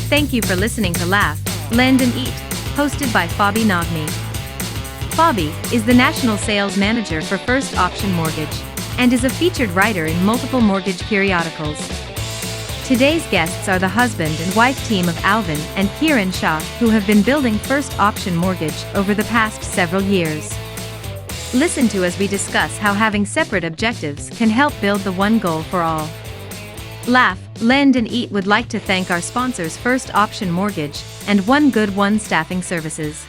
Thank you for listening to Laugh, Lend and Eat, hosted by Fabi Nagmi. Fabi is the National Sales Manager for First Option Mortgage and is a featured writer in multiple mortgage periodicals. Today's guests are the husband and wife team of Alvin and Kiran Shah, who have been building First Option Mortgage over the past several years. Listen to as we discuss how having separate objectives can help build the one goal for all. Laugh, Lend and Eat would like to thank our sponsors First Option Mortgage and One Good One Staffing Services.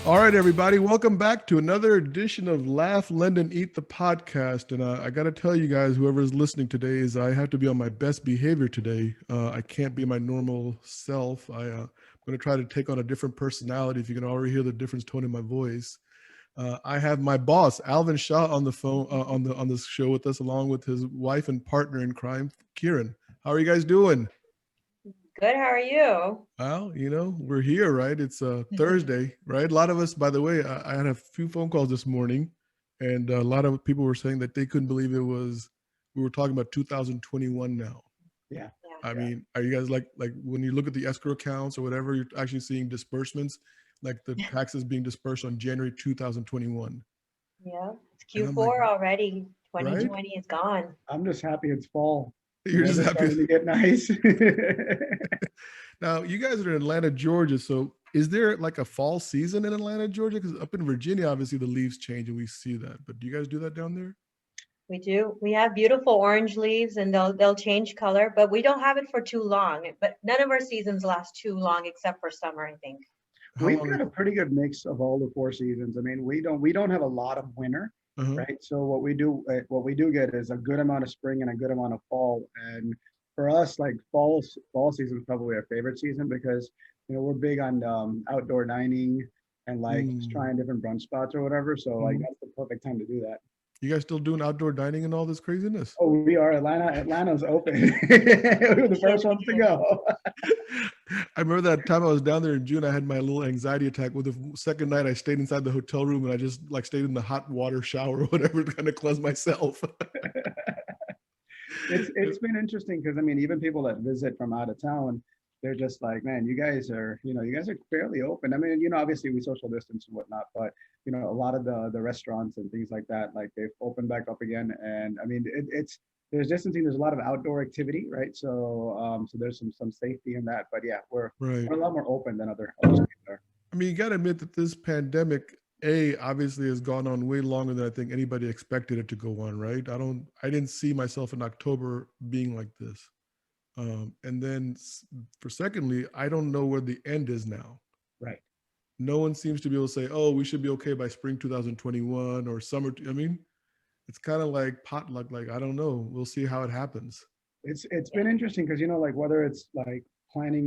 All right, everybody, welcome back to another edition of Laugh, Lend, and Eat, the podcast. And I got to tell you guys, whoever's listening today, is I have to be on my best behavior today. I can't be my normal self. I'm going to try to take on a different personality, if you can already hear the difference tone in my voice. I have my boss, Alvin Shah, on the phone on this show with us, along with his wife and partner in crime, Kiran. How are you guys doing? Good. How are you? Well, we're here, right? It's Thursday, right? A lot of us, by the way, I had a few phone calls this morning, and a lot of people were saying that they couldn't believe we were talking about 2021 now. Yeah. I mean, are you guys like when you look at the escrow accounts or whatever, you're actually seeing disbursements, like the taxes being dispersed on January 2021. Yeah. It's Q4 already. 2020 right? Is gone. I'm just happy it's fall. You're just happy to get nice. Now, you guys are in Atlanta, Georgia. So is there like a fall season in Atlanta, Georgia? Because up in Virginia, obviously the leaves change and we see that. But do you guys do that down there? We do. We have beautiful orange leaves and they'll change color, but we don't have it for too long. But none of our seasons last too long except for summer, I think. We've got a pretty good mix of all the four seasons. I mean, we don't have a lot of winter. Right. So what we do get is a good amount of spring and a good amount of fall. And for us, like fall season is probably our favorite season because, we're big on outdoor dining and like just trying different brunch spots or whatever. So like that's the perfect time to do that. You guys still doing outdoor dining and all this craziness? Oh, we are. Atlanta's open. We were the first ones to go. I remember that time I was down there in June, I had my little anxiety attack. With the second night, I stayed inside the hotel room and I just stayed in the hot water shower or whatever to kind of cleanse myself. It's been interesting because, even people that visit from out of town, they're just like, man, you guys are fairly open. Obviously we social distance and whatnot, but a lot of the restaurants and things like that, like they've opened back up again. And there's distancing, there's a lot of outdoor activity, right? So there's some safety in that, but yeah, we're a lot more open than other states are. You got to admit that this pandemic, obviously has gone on way longer than I think anybody expected it to go on, right? I didn't see myself in October being like this. And then for secondly, I don't know where the end is now. Right. No one seems to be able to say, oh, we should be okay by spring 2021 or summer. It's kind of like potluck. Like, I don't know. We'll see how it happens. It's been interesting because, whether it's like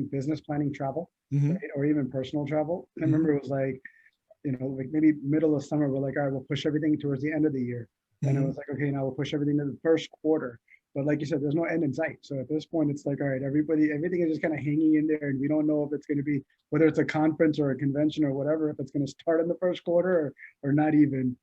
business planning travel, right, or even personal travel. I remember it was like maybe middle of summer, we're like, all right, we'll push everything towards the end of the year. And it was like, okay, now we'll push everything to the first quarter. But like you said, there's no end in sight. So at this point, it's like, all right, everything is just kind of hanging in there. And we don't know if it's going to be, whether it's a conference or a convention or whatever, if it's going to start in the first quarter or not even.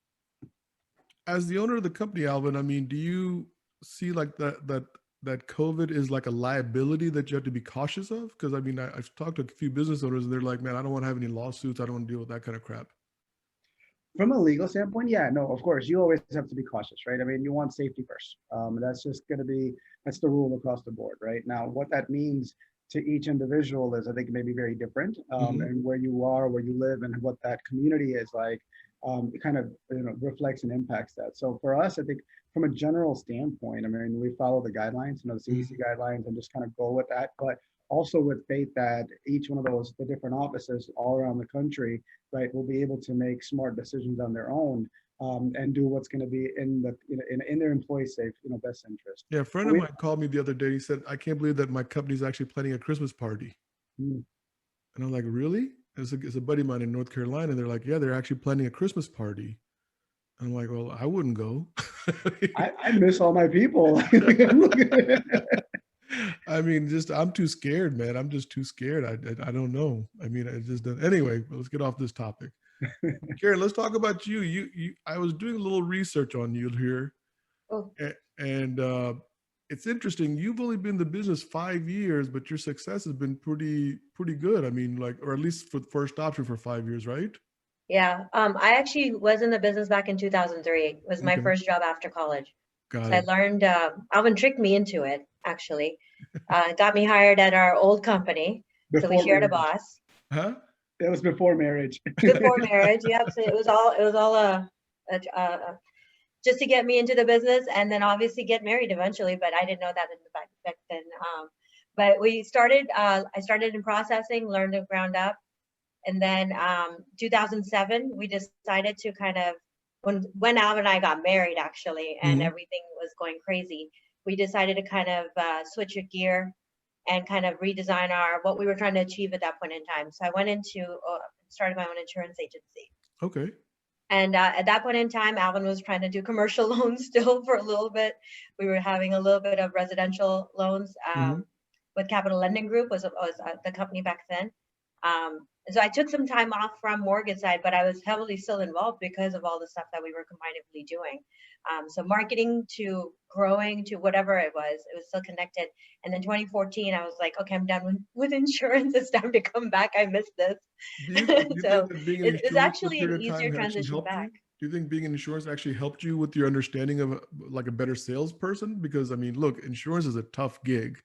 As the owner of the company, Alvin, do you see like that COVID is like a liability that you have to be cautious of? Because I've talked to a few business owners and they're like, man, I don't want to have any lawsuits. I don't want to deal with that kind of crap. From a legal standpoint, yeah, no, of course, you always have to be cautious, right? You want safety first. That's just going to be, that's the rule across the board, right? Now, what that means to each individual is, I think, maybe very different, and where you are, where you live, and what that community is like, it kind of reflects and impacts that. So for us, I think from a general standpoint, we follow the guidelines, the CDC guidelines, and just kind of go with that, but also with faith that each one of the different offices all around the country, right, will be able to make smart decisions on their own, and do what's going to be in their employees' safe, best interest. Yeah, a friend of mine called me the other day. He said, I can't believe that my company's actually planning a Christmas party. And I'm like, really? It's a buddy of mine in North Carolina. And they're like, yeah, they're actually planning a Christmas party. And I'm like, well, I wouldn't go. I miss all my people. I'm too scared, man. I'm just too scared. I don't know. Anyway, let's get off this topic. Kiran, let's talk about you. I was doing a little research on you here. Oh. And it's interesting. You've only been in the business 5 years, but your success has been pretty good. I mean, like, or at least for the first option for 5 years, right? Yeah. I actually was in the business back in 2003. It was my Okay, first job after college. got So I it. learned, Alvin tricked me into it, actually. Got me hired at our old company. So we Before shared a marriage. boss. Huh? That was before marriage. Before marriage. Yep. So it was all just to get me into the business and then obviously get married eventually. But I didn't know that in the back then. But I started in processing, learned the ground up. And then 2007, we decided to kind of, when Alvin and I got married actually, and Hmm. everything was going crazy, we decided to kind of switch a gear and kind of redesign what we were trying to achieve at that point in time. So I went into, started my own insurance agency. Okay. And at that point in time, Alvin was trying to do commercial loans still for a little bit. We were having a little bit of residential loans Hmm. with Capital Lending Group was the company back then. So I took some time off from mortgage side, but I was heavily still involved because of all the stuff that we were combinedly doing. So marketing to growing to whatever it was still connected. And then 2014, I was like, okay, I'm done with insurance. It's time to come back. I missed this. Do you think So that being in it's insurance for a actually an period of time easier actually transition helped you? back. Do you think being in insurance actually helped you with your understanding of like a better salesperson? Because I mean, look, insurance is a tough gig.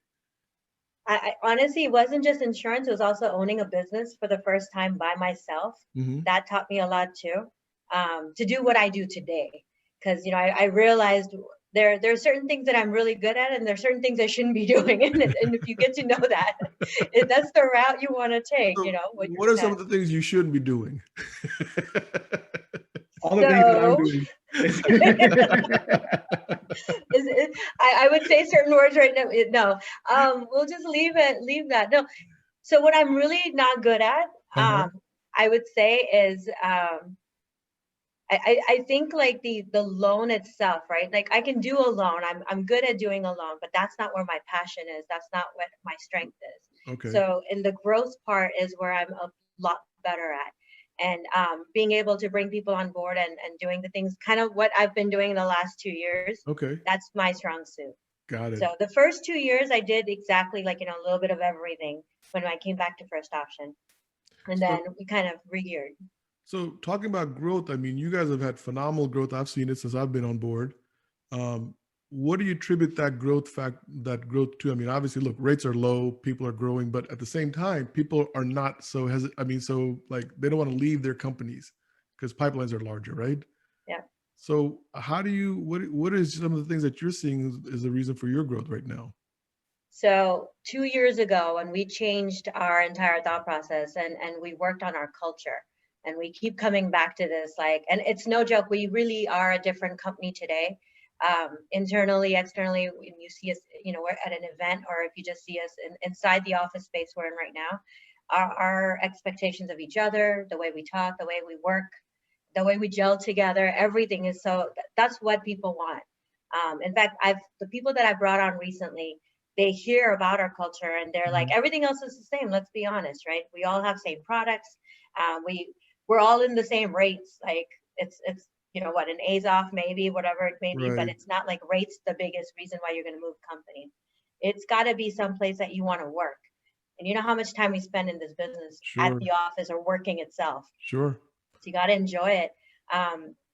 I honestly, it wasn't just insurance, it was also owning a business for the first time by myself. Hmm. That taught me a lot too, to do what I do today. Because, I realized there are certain things that I'm really good at, and there are certain things I shouldn't be doing. And if you get to know that, that's the route you want to take, So, what what you're are some kind of the things you shouldn't be doing? All the things that I'm so doing. I would say certain words right now. No, we'll just leave that. No, so what I'm really not good at, Uh-huh. I would say is I think like the loan itself, right? Like I can do a loan. I'm good at doing a loan, but that's not where my passion is. That's not what my strength is. Okay. So in the growth part is where I'm a lot better at. And being able to bring people on board and doing the things kind of what I've been doing in the last 2 years, Okay. that's my strong suit. Got it. So the first 2 years I did exactly like, a little bit of everything when I came back to first option. And So, then we kind of re-geared. so talking about growth, I mean, you guys have had phenomenal growth. I've seen it since I've been on board. Um, what do you attribute that growth to? I mean, obviously, look, rates are low, people are growing, but at the same time, people are not so I mean, so like they don't want to leave their companies because pipelines are larger, right? Yeah. So how do you what is some of the things that you're seeing is the reason for your growth right now? So 2 years ago, when we changed our entire thought process and we worked on our culture, and we keep coming back to this, like, and it's no joke, we really are a different company today. Internally, externally, when you see us, we're at an event, or if you just see us inside the office space we're in right now, our expectations of each other, the way we talk, the way we work, the way we gel together, everything is so that's what people want. In fact, the people that I brought on recently, they hear about our culture and they're like, Mhm. everything else is the same. Let's be honest, right? We all have same products. We're all in the same rates. Like it's what, an A's off maybe, whatever it may be, but Right. it's not like rates the biggest reason why you're going to move company. It's got to be someplace that you want to work. And you know how much time we spend in this business at Sure. the office or working itself. Sure. So you got to enjoy it.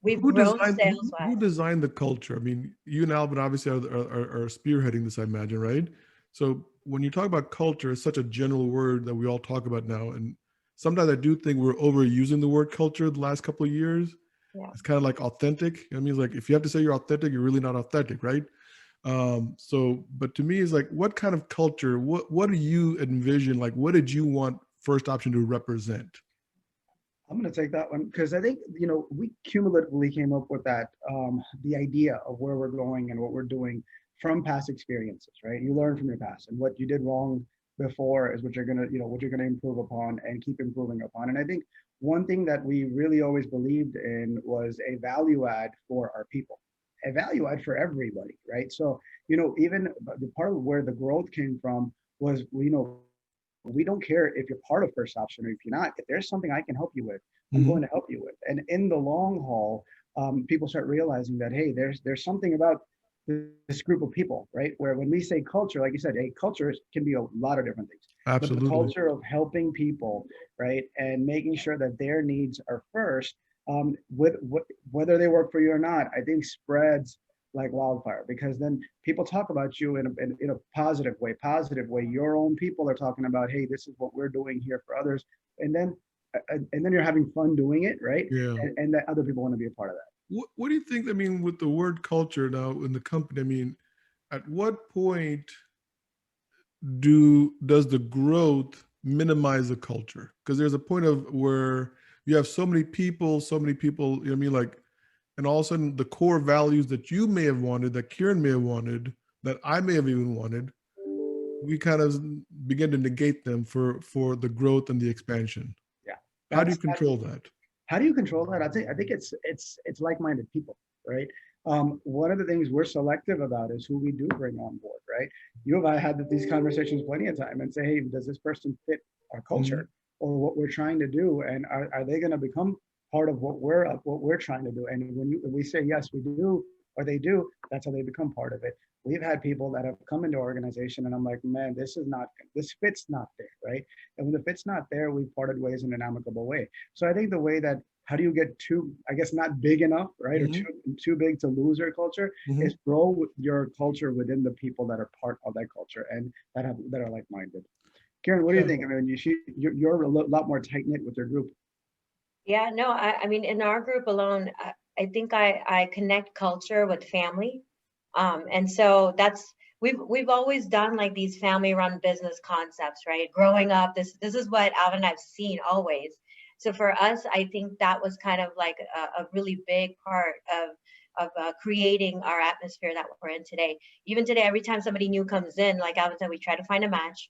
We've Who grown designed sales who wise. designed the culture? I mean, you and Alvin obviously are spearheading this, I imagine, right? So when you talk about culture, it's such a general word that we all talk about now, and sometimes I do think we're overusing the word culture the last couple of years. Yeah. It's kind of like authentic. I mean, like if you have to say you're authentic, you're really not authentic, right? So, but to me, it's like, what kind of culture? What do you envision? Like, what did you want First Option to represent? I'm going to take that one because I think, we cumulatively came up with that, the idea of where we're going and what we're doing from past experiences, right? You learn from your past, and what you did wrong before is what you're going to, what you're going to improve upon and keep improving upon. And I think one thing that we really always believed in was a value add for our people, a value add for everybody, right? So, even the part of where the growth came from was, we don't care if you're part of first option or if you're not. If there's something I can help you with, I'm Hmm. going to help you with. And in the long haul, people start realizing that, hey, there's something about this group of people, right? Where when we say culture, like you said, hey, culture can be a lot of different things. But the Absolutely. culture of helping people, right, and making sure that their needs are first, whether they work for you or not, I think spreads like wildfire, because then people talk about you in a positive way. Positive way. Your own people are talking about, hey, this is what we're doing here for others, and then you're having fun doing it, right? Yeah. And that other people want to be a part of that. What do you think? I mean, with the word culture now in the company, I mean, at what point does the growth minimize the culture? Because there's a point of where you have so many people, you know what I mean, like, and all of a sudden the core values that you may have wanted, that Kiran may have wanted, that I may have even wanted, we kind of begin to negate them for the growth and the expansion. Yeah. How do you That's control that? How do you control that? I think it's like-minded people, right? One of the things we're selective about is who we do bring on board, right? You and I had these conversations plenty of time and say, hey, does this person fit our culture or what we're trying to do, and are they going to become part of what we're trying to do? And when we say yes, we do, or they do, that's how they become part of it. We've had people that have come into organization, and I'm like, man, this fit's not there, right? And when the fit's not there, we parted ways in an amicable way. So I think the way that, how do you get too, I guess, not big enough, right? Or too big to lose your culture, is grow your culture within the people that are part of that culture and that are like-minded. Kiran, what do you think? I mean, you're a lot more tight-knit with your group. Yeah, no, I mean, in our group alone, I think I connect culture with family. And so we've always done like these family-run business concepts, right? Growing up, this is what Alvin and I've seen always. So for us, I think that was kind of like a really big part of creating our atmosphere that we're in today. Even today, every time somebody new comes in, like Alvin said, we try to find a match.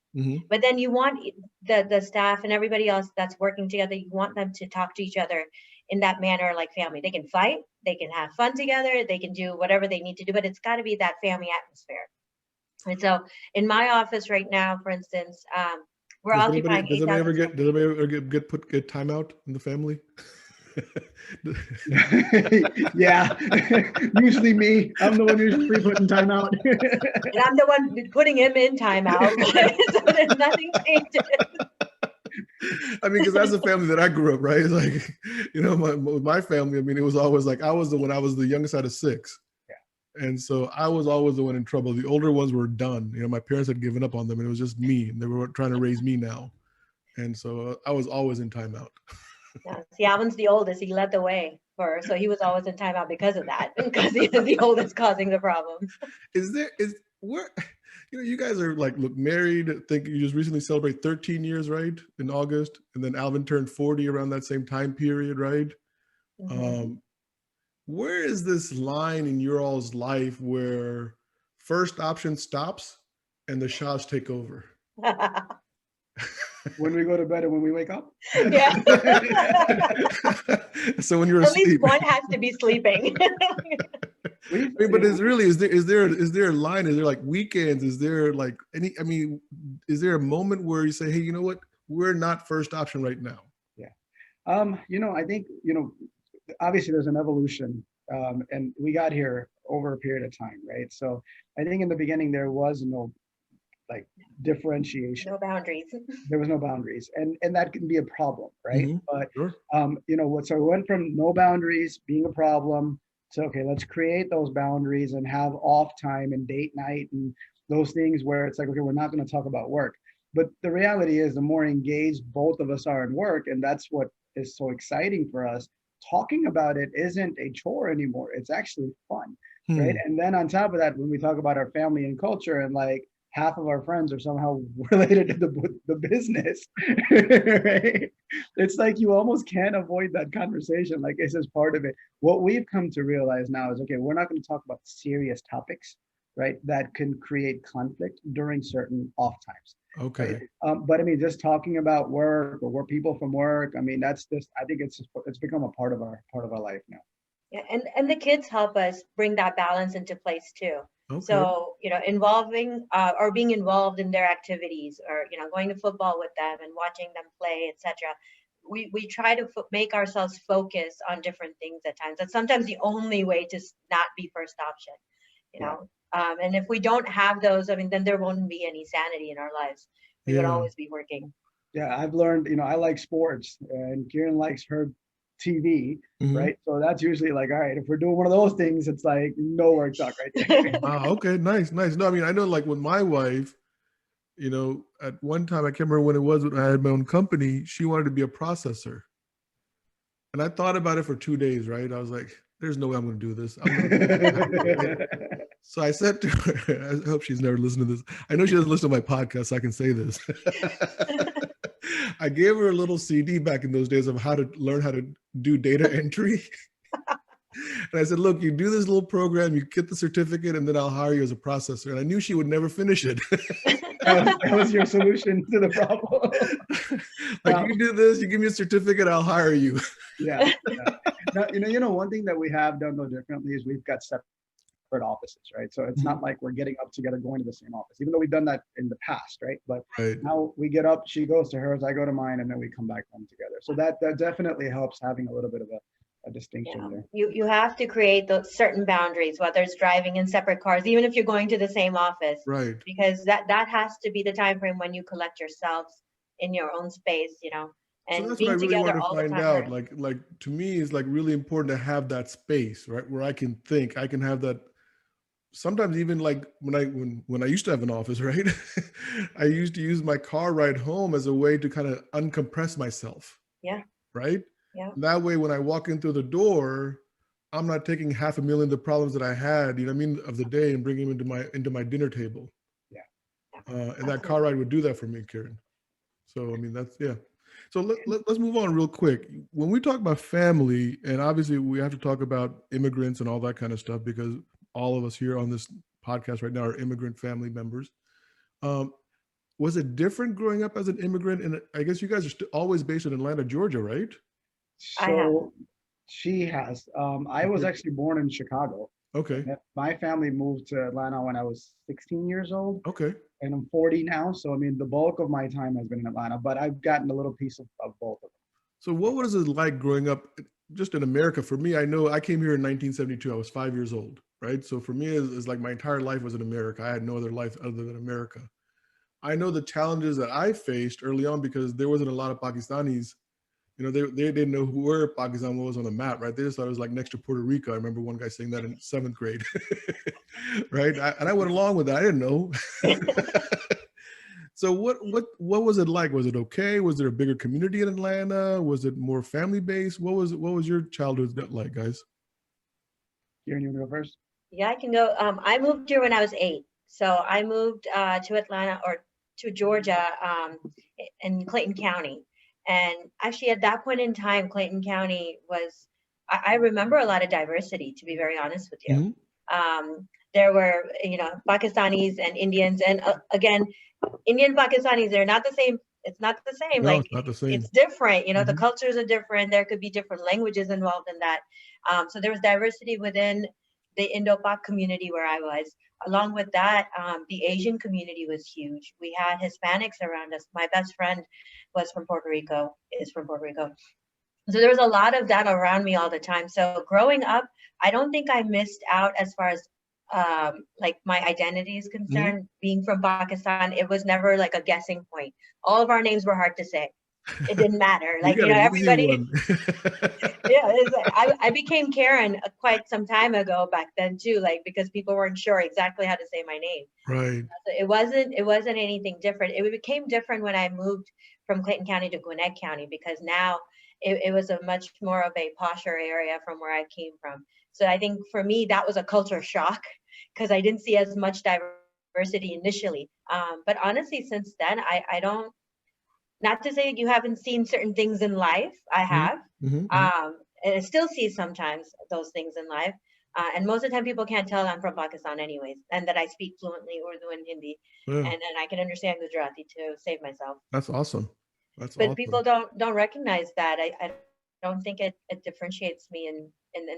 But then you want the staff and everybody else that's working together, you want them to talk to each other in that manner, like family. They can fight, they can have fun together, they can do whatever they need to do, but it's got to be that family atmosphere. And so in my office right now, for instance, we're occupying 8,000. Does anybody ever get timeout in the family? Yeah, usually me. I'm the one usually putting time out. And I'm the one putting him in timeout, so that nothing changes. I mean, because that's the family that I grew up, right? It's like, you know, my family, I mean, it was always like, I was the youngest out of 6. Yeah. And so I was always the one in trouble. The older ones were done. You know, my parents had given up on them, and it was just me, and they were trying to raise me now. And so I was always in timeout. Yeah. See, Alvin's the oldest. He led the way so he was always in timeout because of that, because he was the oldest causing the problems. You know, you guys are like, look, married. I think you just recently celebrate 13 years, right? In August. And then Alvin turned 40 around that same time period, right? Where is this line in your all's life where first option stops and the Shahs take over? When we go to bed and when we wake up? Yeah. So when you're At asleep. least one has to be sleeping. I mean, but is there a line? Is there like weekends? Is there like is there a moment where you say, hey, you know what? We're not first option right now. Yeah. You know, I think, you know, obviously there's an evolution, and we got here over a period of time, right? So I think in the beginning there was no like differentiation. No boundaries. There was no boundaries, and that can be a problem, right? But sure. You know what? So we went from no boundaries being a problem to, okay, let's create those boundaries and have off time and date night and those things where it's like, okay, we're not going to talk about work. But the reality is, the more engaged both of us are in work, and that's what is so exciting for us. Talking about it isn't a chore anymore. It's actually fun, right? And then on top of that, when we talk about our family and culture, and like half of our friends are somehow related to the business, right? It's like you almost can't avoid that conversation. Like, it's just part of it. What we've come to realize now is, okay, we're not going to talk about serious topics, right? That can create conflict during certain off times. Okay. Right? But I mean, just talking about work or where people from work, I mean, that's just, I think it's become a part of our life now. Yeah, and the kids help us bring that balance into place too. Okay. So, you know, involving or being involved in their activities, or, you know, going to football with them and watching them play, etc. We try to make ourselves focus on different things at times. That's sometimes the only way to not be first option. you know. And if we don't have those, I mean, then there won't be any sanity in our lives. We would Yeah. always be working. Yeah, I've learned, I like sports, and Kiran likes her TV, Mhm. right? So that's usually like, all right, if we're doing one of those things, it's like no work talk right there. Okay, nice. No, I mean, I know like with my wife, at one time, I can't remember when it was, when I had my own company, she wanted to be a processor. And I thought about it for 2 days, right? I was like, there's no way I'm going to do this. So I said to her, I hope she's never listened to this. I know she doesn't listen to my podcast, so I can say this. I gave her a little CD back in those days of how to learn how to do data entry. And I said, look, you do this little program, you get the certificate, and then I'll hire you as a processor. And I knew she would never finish it. That was your solution to the problem. Like, you do this, you give me a certificate, I'll hire you. Yeah. Now, one thing that we have done though differently is we've got separate offices, right? So it's not like we're getting up together, going to the same office, even though we've done that in the past, right? But now we get up, she goes to hers, I go to mine, and then we come back home together. So that definitely helps having a little bit of a distinction there. You have to create those certain boundaries, whether it's driving in separate cars, even if you're going to the same office, right? Because that has to be the time frame when you collect yourselves in your own space, and so that's being what I really together want to all the find time. out. Like to me, it's like really important to have that space, right, where I can think, I can have that. Sometimes even like when I used to have an office, right, I used to use my car ride home as a way to kind of uncompress myself. Yeah. Right. Yeah. And that way, when I walk in through the door, I'm not taking 500,000 of the problems that I had, of the day, and bringing them into my dinner table. Yeah. And that car ride would do that for me, Kiran. So I mean, that's So let's move on real quick. When we talk about family, and obviously we have to talk about immigrants and all that kind of stuff, because all of us here on this podcast right now are immigrant family members. Was it different growing up as an immigrant? And I guess you guys are always based in Atlanta, Georgia, right? So she has. I was actually born in Chicago. Okay. My family moved to Atlanta when I was 16 years old. Okay. And I'm 40 now. So, I mean, the bulk of my time has been in Atlanta, but I've gotten a little piece of both of them. So what was it like growing up just in America? For me, I know I came here in 1972. I was 5 years old, right? So for me, it's like my entire life was in America. I had no other life other than America. I know the challenges that I faced early on because there wasn't a lot of Pakistanis. They didn't know where Pakistan was on the map, right? They just thought it was like next to Puerto Rico. I remember one guy saying that in 7th grade, right? And I went along with that. I didn't know. So what was it like? Was it okay? Was there a bigger community in Atlanta? Was it more family based? What was your childhood like, guys? Kiran, you want to go first? Yeah, I can go. I moved here when I was 8. So I moved to Atlanta, or to Georgia, in Clayton County. And actually at that point in time, Clayton County was, I remember a lot of diversity, to be very honest with you. Mm-hmm. There were, Pakistanis and Indians, and again, Indian Pakistanis, they're not the same. It's not the same. No, like, it's not the same. It's different. Mm-hmm. The cultures are different. There could be different languages involved in that. So there was diversity within the Indo-Pak community where I was. Along with that, the Asian community was huge. We had Hispanics around us. My best friend is from Puerto Rico. So there was a lot of that around me all the time. So growing up, I don't think I missed out as far as like my identity is concerned. Mm-hmm. Being from Pakistan, it was never like a guessing point. All of our names were hard to say. It didn't matter. Like, everybody. Yeah, I became Kiran quite some time ago back then too, like, because people weren't sure exactly how to say my name. Right. So it wasn't anything different. It became different when I moved from Clayton County to Gwinnett County, because now it was a much more of a posher area from where I came from. So I think for me, that was a culture shock, because I didn't see as much diversity initially. But honestly, since then, I don't, not to say you haven't seen certain things in life. I have. Mm-hmm. And I still see sometimes those things in life. And most of the time people can't tell I'm from Pakistan anyways, and that I speak fluently Urdu and Hindi. Yeah. And I can understand Gujarati to save myself. That's awesome. But awesome. People don't recognize that. I don't think it differentiates me in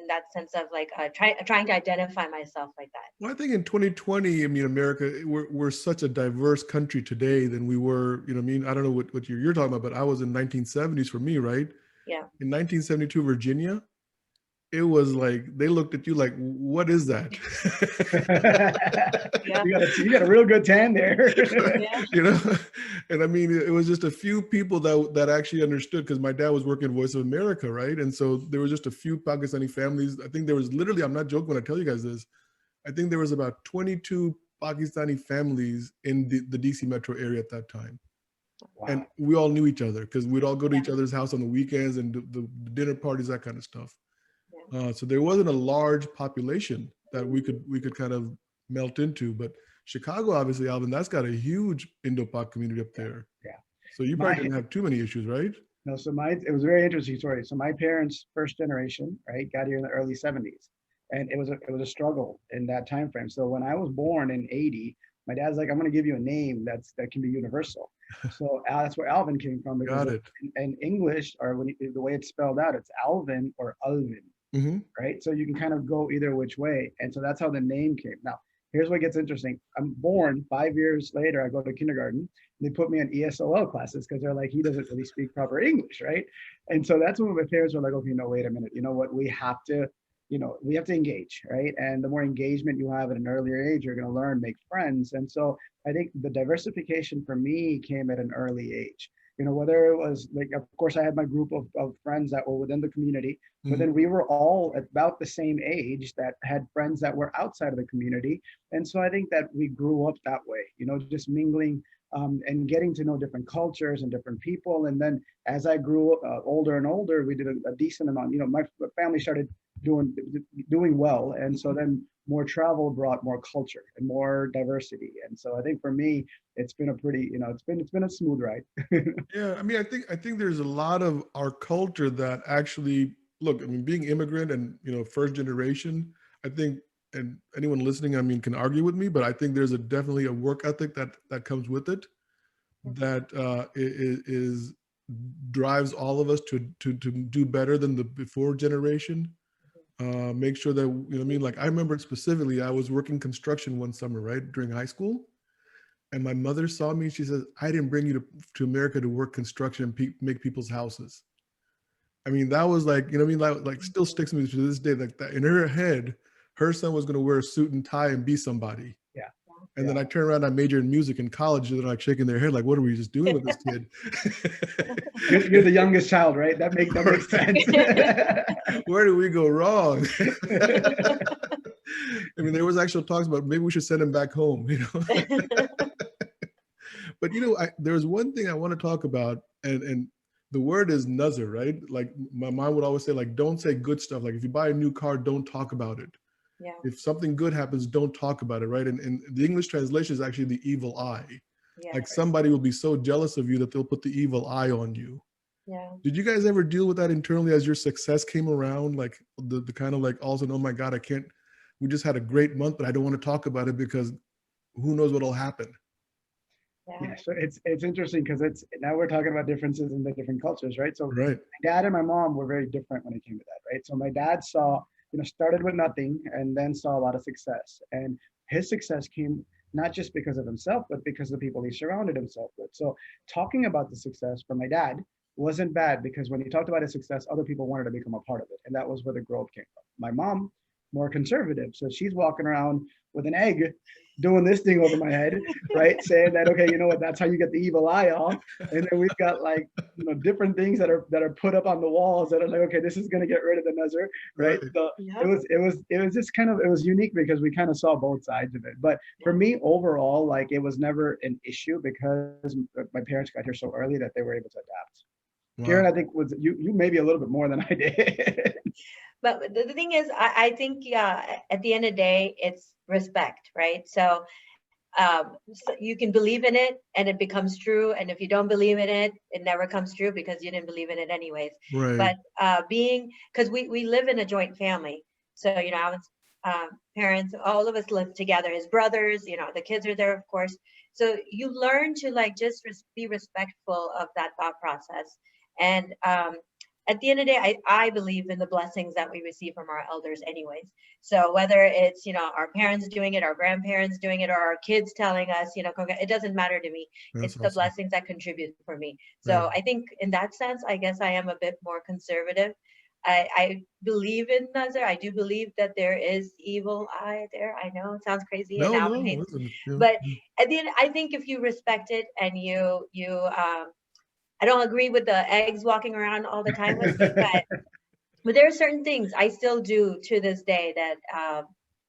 that sense of like trying to identify myself like that. Well, I think in 2020, I mean, America, we're such a diverse country today than we were, I don't know what you're talking about, but I was in 1970s for me, right? Yeah. In 1972, Virginia, it was like they looked at you like, what is that? Yeah. You got a real good tan there. Yeah. You know, and I mean, it was just a few people that actually understood, because my dad was working at Voice of America, right? And so there was just a few Pakistani families. I think there was literally, I'm not joking when I tell you guys this, I think there was about 22 Pakistani families in the DC metro area at that time. Wow. And we all knew each other because we'd all go to Yeah. each other's house on the weekends and the dinner parties, that kind of stuff. Yeah. So there wasn't a large population that we could kind of melt into. But Chicago, obviously, Alvin, that's got a huge Indo-Pak community up there. Yeah. So you My- probably didn't have too many issues, right? No, so it was a very interesting story. So my parents, first generation, right, got here in the early 70s. And it was a struggle in that time frame. So when I was born in 80, my dad's like, I'm gonna give you a name that can be universal. So that's where Alvin came from, because Got it. in English, or the way it's spelled out, it's Alvin or Alvin, Mm-hmm. right? So you can kind of go either which way. And so that's how the name came. Now, here's what gets interesting. I'm born 5 years later, I go to kindergarten. They put me in ESOL classes because they're like, he doesn't really speak proper English, right? And so that's when my parents were like, okay, no, wait a minute. You know what? We have to engage, right? And the more engagement you have at an earlier age, you're going to learn, make friends. And so I think the diversification for me came at an early age. Whether it was like, of course, I had my group of friends that were within the community, but then we were all about the same age that had friends that were outside of the community. And so I think that we grew up that way, just mingling and getting to know different cultures and different people. And then as I grew older and older, we did a decent amount. My family started doing well, and so then more travel brought more culture and more diversity. And so I think for me, it's been a pretty, it's been a smooth ride. Yeah, I mean, I think there's a lot of our culture that actually, look, I mean, being immigrant and first generation, I think, and anyone listening, I mean, can argue with me, but I think there's definitely a work ethic that comes with it, that is drives all of us to do better than the before generation. Make sure that, I mean, like I remember specifically, I was working construction one summer, right, during high school. And my mother saw me, she says, I didn't bring you to America to work construction and make people's houses. I mean, that was like, I mean, like still sticks with me to this day. Like that in her head, her son was going to wear a suit and tie and be somebody. Yeah. And then I turned around, I majored in music in college. They're like shaking their head, like, what are we just doing with this kid? You're the youngest child, right? That makes sense. Where did we go wrong? I mean, there was actual talks about maybe we should send him back home, But there's one thing I want to talk about, and the word is nazar, right? Like my mom would always say, like, don't say good stuff. Like if you buy a new car, don't talk about it. Yeah. If something good happens, don't talk about it, right? And the English translation is actually the evil eye. Yeah. Like somebody will be so jealous of you that they'll put the evil eye on you. Yeah. Did you guys ever deal with that internally as your success came around? Like the kind of like also, oh my God, we just had a great month, but I don't want to talk about it because who knows what'll happen. Yeah, so it's interesting because now we're talking about differences in the different cultures, right? So Right. my dad and my mom were very different when it came to that, right? So my dad started with nothing and then saw a lot of success. And his success came not just because of himself, but because of the people he surrounded himself with. So talking about the success for my dad wasn't bad, because when he talked about his success, other people wanted to become a part of it. And that was where the growth came from. My mom, more conservative. So she's walking around with an egg doing this thing over my head, right? Saying that, okay, you know what, that's how you get the evil eye off. And then we've got like, different things that are put up on the walls that are like, okay, this is going to get rid of the nazar, right? So it was just kind of, it was unique because we kind of saw both sides of it. But for me, overall, like it was never an issue because my parents got here so early that they were able to adapt. Wow. Kiran, I think was you maybe a little bit more than I did. But the thing is, I think, at the end of the day, it's respect, right? So you can believe in it and it becomes true. And if you don't believe in it, it never comes true because you didn't believe in it anyways. Right. But because we live in a joint family. So, Alvin's parents, all of us live together, his brothers, the kids are there, of course. So you learn to like just be respectful of that thought process. And at the end of the day, I believe in the blessings that we receive from our elders anyways. So whether it's, our parents doing it, our grandparents doing it, or our kids telling us, it doesn't matter to me. That's it's the awesome. blessings that contribute for me. So Yeah. I think in that sense, I guess I am a bit more conservative. I believe in Nazar. I do believe that there is evil eye there. I know it sounds crazy and No, Alvin no, hates, listen, but at the end, I think if you respect it and I don't agree with the eggs walking around all the time with me, but there are certain things I still do to this day that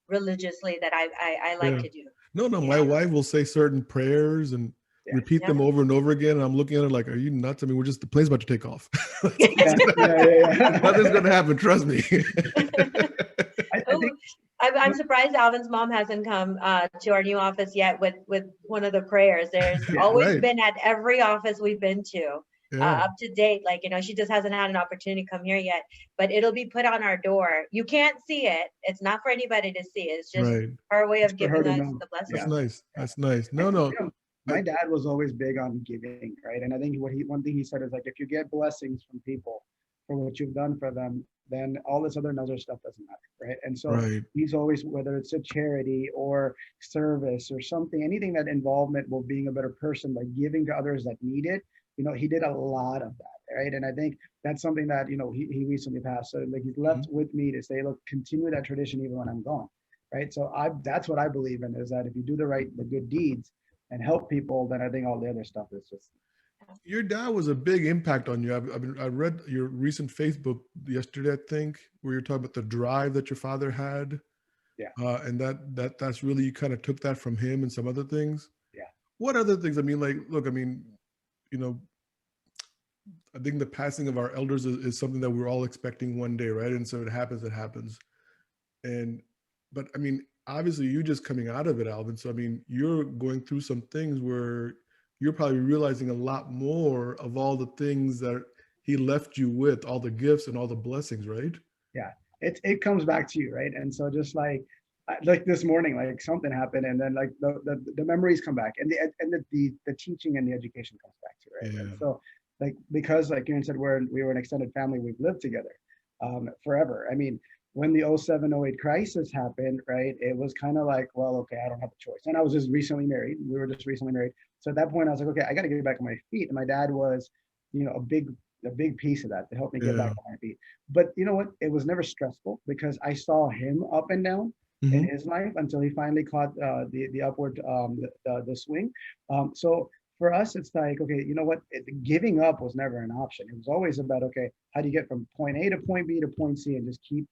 religiously that I like yeah. to do. No, no, You my know? wife will say certain prayers and Yes. repeat Yeah. them over and over again. And I'm looking at her like, are you nuts? I mean, the plane's about to take off. Yeah, yeah. Nothing's gonna happen, trust me. I Oh, think I'm surprised Alvin's mom hasn't come to our new office yet with one of the prayers. There's Yeah, always right. been at every office we've been to, Yeah, up to date. Like, she just hasn't had an opportunity to come here yet, but it'll be put on our door. You can't see it. It's not for anybody to see. It's just right. her way it's of for her giving to us know. the That's blessing. Yeah. nice. That's nice. And, No, no. I, my dad was always big on giving, right? And I think one thing he said is like, if you get blessings from people for what you've done for them, then all this other stuff doesn't matter, right? And so right. he's always, whether it's a charity or service or something, anything that involvement will being a better person by giving to others that need it, he did a lot of that, right? And I think that's something that, he recently passed. So like he's left Mhm. with me to say, look, continue that tradition even when I'm gone, right? So that's what I believe in, is that if you do the good deeds and help people, then I think all the other stuff is just. Your dad was a big impact on you. I read your recent Facebook yesterday, I think, where you're talking about the drive that your father had, Yeah. and that's really, you kind of took that from him and some other things. Yeah. What other things? I mean, like, look, I mean, you know, I think the passing of our elders is something that we're all expecting one day, right? And so it happens. It happens. And but I mean, obviously, you just coming out of it, Alvin. So I mean, you're going through some things where you're probably realizing a lot more of all the things that he left you with, all the gifts and all the blessings, right? Yeah, it comes back to you, right? And so just like this morning, like something happened, and then like the memories come back, and the teaching and the education comes back to you, right? And Yeah. so like, because like Kiran said, we were an extended family, we've lived together forever. I mean, when the 07-08 crisis happened, right, it was kind of like, well, okay, I don't have a choice. And I was just recently married. We were just recently married. So at that point I was like, okay, I got to get back on my feet. And my dad was, a big piece of that to help me get back Yeah. on my feet. But you know what? It was never stressful because I saw him up and down in Mhm. his life until he finally caught the upward the swing. So for us, it's like, okay, you know what? Giving up was never an option. It was always about, okay, how do you get from point A to point B to point C and just keep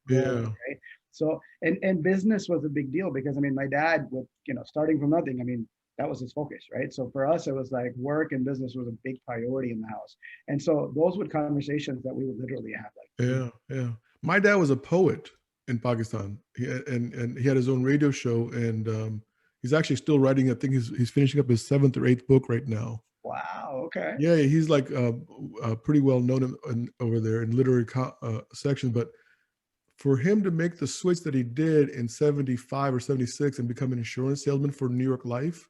growing, Yeah. right? So and business was a big deal because I mean, my dad, with starting from nothing, I mean, that was his focus, right? So for us, it was like work and business was a big priority in the house. And so those were conversations that we would literally have, like, Yeah. Yeah. My dad was a poet in Pakistan. And he had his own radio show, and he's actually still writing. I think he's finishing up his seventh or eighth book right now. wow, okay. Yeah, he's like pretty well known over there in literary section. But for him to make the switch that he did in 75 or 76 and become an insurance salesman for New York Life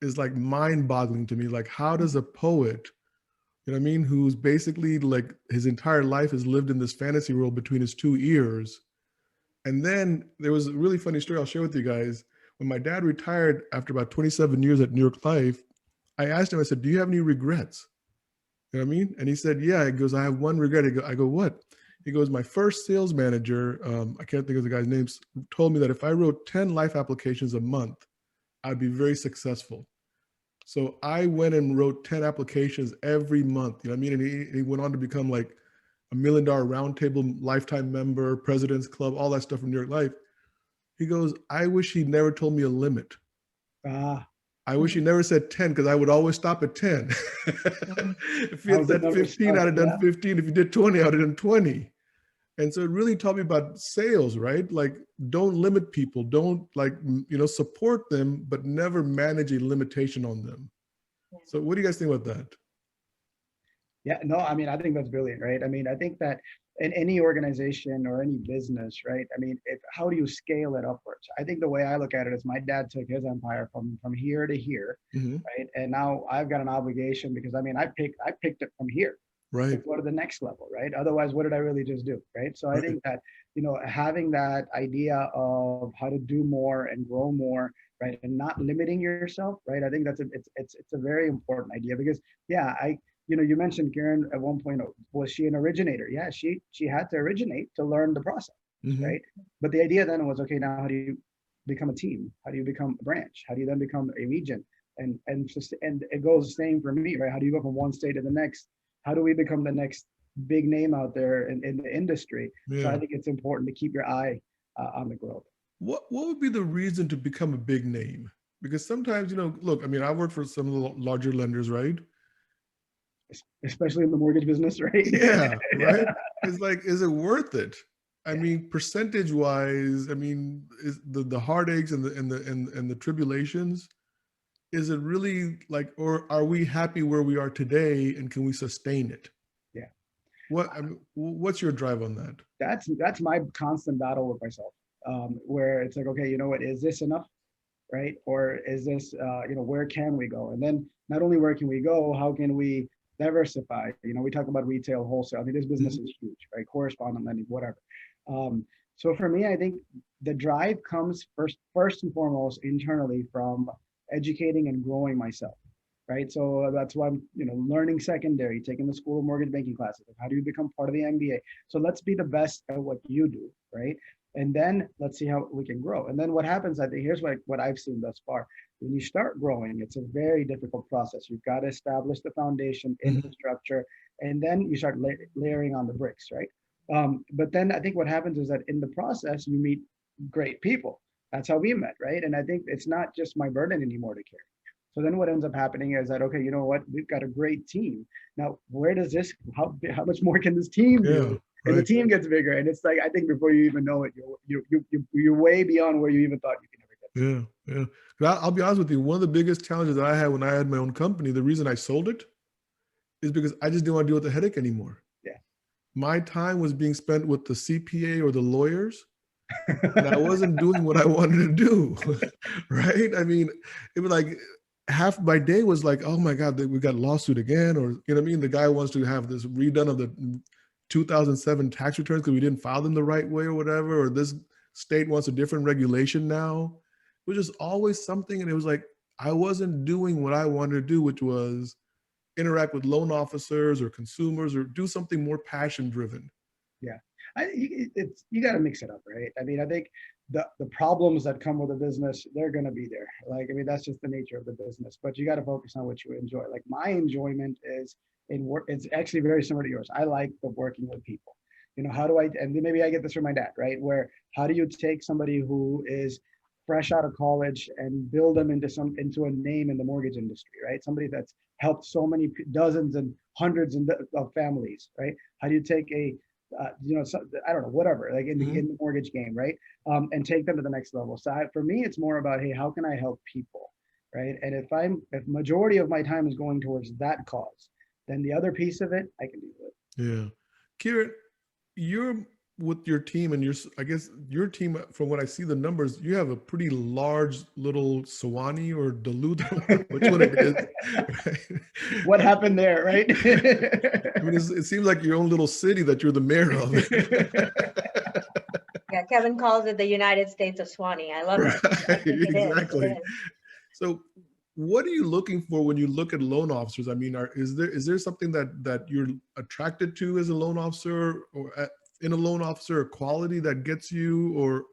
is like mind-boggling to me. Like, how does a poet, you know what I mean, who's basically like his entire life has lived in this fantasy world between his two ears. And then there was a really funny story I'll share with you guys. When my dad retired after about 27 years at New York Life, I asked him, I said, do you have any regrets? You know what I mean? And he said, yeah. He goes, I have one regret. I go, what? He goes, my first sales manager, I can't think of the guy's name, told me that if I wrote 10 life applications a month, I'd be very successful. So I went and wrote 10 applications every month. You know what I mean? And he went on to become like $1 million roundtable lifetime member, President's Club, all that stuff from New York Life. He goes, I wish he never told me a limit. Ah, I wish he never said 10 because I would always stop at 10. If he how had the said numbers 15, stuck, I'd have done 15. If he did 20, I would have done 20. And so it really taught me about sales, right? Like, don't limit people. Don't support them, but never manage a limitation on them. So what do you guys think about that? Yeah, no, I mean, I think that's brilliant, right? I mean, I think that in any organization or any business, right? I mean, how do you scale it upwards? I think the way I look at it is my dad took his empire from here to here, Mm-hmm. right? And now I've got an obligation because I mean, I picked it from here to Right. go to the next level, right? Otherwise, what did I really just do, right? So I Right. think that, having that idea of how to do more and grow more, right? And not limiting yourself, right? I think it's a very important idea because yeah, you mentioned Kiran at one point, was she an originator? Yeah, she had to originate to learn the process, Mm-hmm. right? But the idea then was, okay, now how do you become a team? How do you become a branch? How do you then become a region? And it goes the same for me, right? How do you go from one state to the next? How do we become the next big name out there in the industry? So I Yeah. think it's important to keep your eye on the growth. What would be the reason to become a big name? Because sometimes, look, I mean, I work for some of the larger lenders, right? Especially in the mortgage business, right? Yeah, right. It's like, is it worth it? I mean, percentage wise, I mean, is the heartaches and the tribulations, is it really like, or are we happy where we are today and can we sustain it? Yeah. What's your drive on that? That's my constant battle with myself, where it's like, okay, you know what, is this enough, right? Or is this, where can we go? And then not only where can we go, how can we diversify? We talk about retail, wholesale. I mean, this business is huge, right? Correspondent lending, whatever. So for me, I think the drive comes first and foremost internally from educating and growing myself, right? So that's why I'm, learning secondary, taking the school of mortgage banking classes. How do you become part of the MBA? So let's be the best at what you do, right? And then let's see how we can grow. And then what happens, I think, here's what I've seen thus far. When you start growing, it's a very difficult process. You've got to establish the foundation, infrastructure, and then you start layering on the bricks, right? But then I think what happens is that in the process, you meet great people. That's how we met, right? And I think it's not just my burden anymore to carry. So then what ends up happening is that, okay, you know what? We've got a great team. Now, where does this, how much more can this team do? Yeah, and the team gets bigger. And it's like, I think before you even know it, you're way beyond where you even thought you can ever get to. Yeah. I'll be honest with you. One of the biggest challenges that I had when I had my own company, the reason I sold it is because I just didn't want to deal with the headache anymore. Yeah. My time was being spent with the CPA or the lawyers, and I wasn't doing what I wanted to do. Right? I mean, it was like half my day was like, oh my God, we got a lawsuit again, or you know what I mean? The guy wants to have this redone of the 2007 tax returns because we didn't file them the right way or whatever, or this state wants a different regulation now. It was just always something, and it was like I wasn't doing what I wanted to do, which was interact with loan officers or consumers or do something more passion driven. Yeah, you got to mix it up, right? I mean, I think the problems that come with a business, they're going to be there. Like, I mean, that's just the nature of the business, but you got to focus on what you enjoy. Like my enjoyment is in work. It's actually very similar to yours. I like the working with people. How do I, and maybe I get this from my dad, right? Where, how do you take somebody who is fresh out of college and build them into a name in the mortgage industry, right? Somebody that's helped so many dozens and hundreds of families, right? How do you take a I don't know, whatever, like in the mortgage game, right? And take them to the next level. So for me, it's more about, hey, how can I help people, right? And if majority of my time is going towards that cause, then the other piece of it, I can do it. Yeah. Kiran, you're with your team, and I guess your team, from what I see the numbers, you have a pretty large little Sewanee or Duluth, which one it is. Right? What happened there, right? I mean, it seems like your own little city that you're the mayor of. Yeah, Kevin calls it the United States of Swanee. I love it. Exactly. It is. So what are you looking for when you look at loan officers? I mean, is there something that you're attracted to as a loan officer, or in a loan officer, a quality that gets you, or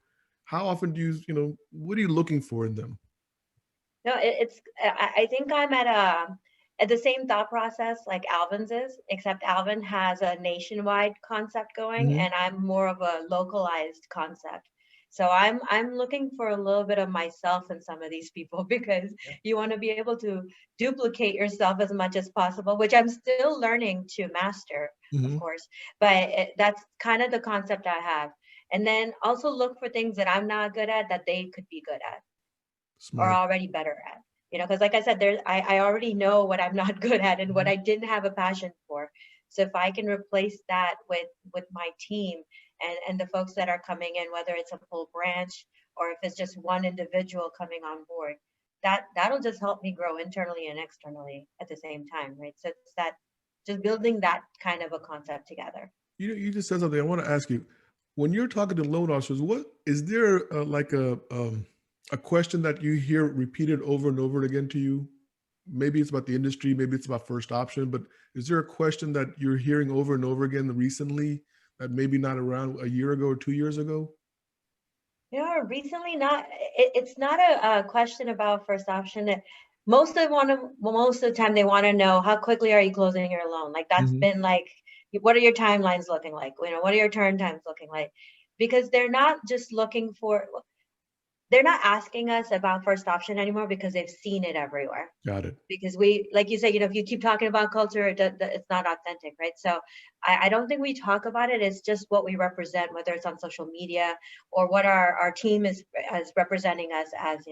how often do you, what are you looking for in them? No, I think I'm at the same thought process like Alvin's is, except Alvin has a nationwide concept going, and I'm more of a localized concept. So I'm looking for a little bit of myself in some of these people, because you want to be able to duplicate yourself as much as possible, which I'm still learning to master, of course. But that's kind of the concept I have. And then also look for things that I'm not good at that they could be good at. Smart. Or already better at. Because like I said, I already know what I'm not good at and what I didn't have a passion for. So if I can replace that with my team and the folks that are coming in, whether it's a full branch or if it's just one individual coming on board, that'll just help me grow internally and externally at the same time, right? So it's that just building that kind of a concept together. You just said something I want to ask you. When you're talking to loan officers, what is there like a question that you hear repeated over and over again to you? maybe it's about the industry, maybe it's about first option, but is there a question that you're hearing over and over again recently that maybe not around a year ago or 2 years ago? Recently not, it's not a question about first option. Most of the time they want to know how quickly are you closing your loan? Like that's Mhm. been like, what are your timelines looking like? What are your turn times looking like? Because they're not asking us about first option anymore because they've seen it everywhere. Got it. Because like you said, if you keep talking about culture, it's not authentic, right? So I don't think we talk about it. It's just what we represent, whether it's on social media or what our team is as representing us as,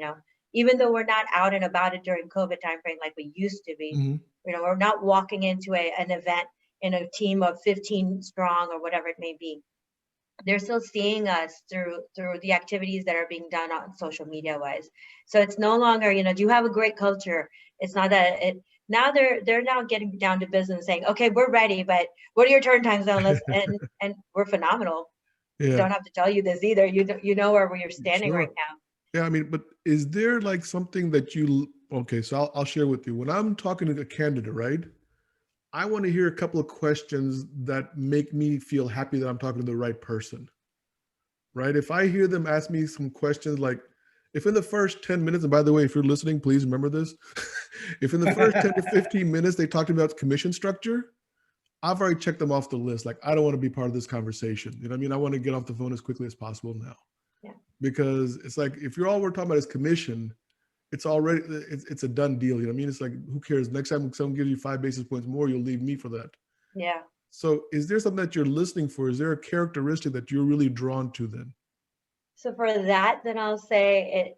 even though we're not out and about it during COVID timeframe like we used to be, Mhm. we're not walking into an event in a team of 15 strong or whatever it may be. They're still seeing us through the activities that are being done on social media wise. So it's no longer, do you have a great culture? It's not that it now they're now getting down to business saying, okay, we're ready, but what are your turn times now? And we're phenomenal. Yeah, Don't have to tell you this either. You know where we're standing right sure. now. Yeah, I mean, but is there like something that okay, so I'll share with you. When I'm talking to a candidate, right? I want to hear a couple of questions that make me feel happy that I'm talking to the right person, right? If I hear them ask me some questions like, if in the first 10 minutes, and by the way, if you're listening, please remember this. If in the first 10 to 15 minutes they talked about commission structure, I've already checked them off the list. Like, I don't want to be part of this conversation. You know what I mean? I want to get off the phone as quickly as possible now. Yeah. Because it's like, if you're all we're talking about is commission, it's already, it's a done deal. You know what I mean? It's like, who cares? Next time someone gives you 5 basis points more, you'll leave me for that. Yeah. So is there something that you're listening for? Is there a characteristic that you're really drawn to then? So for that, then I'll say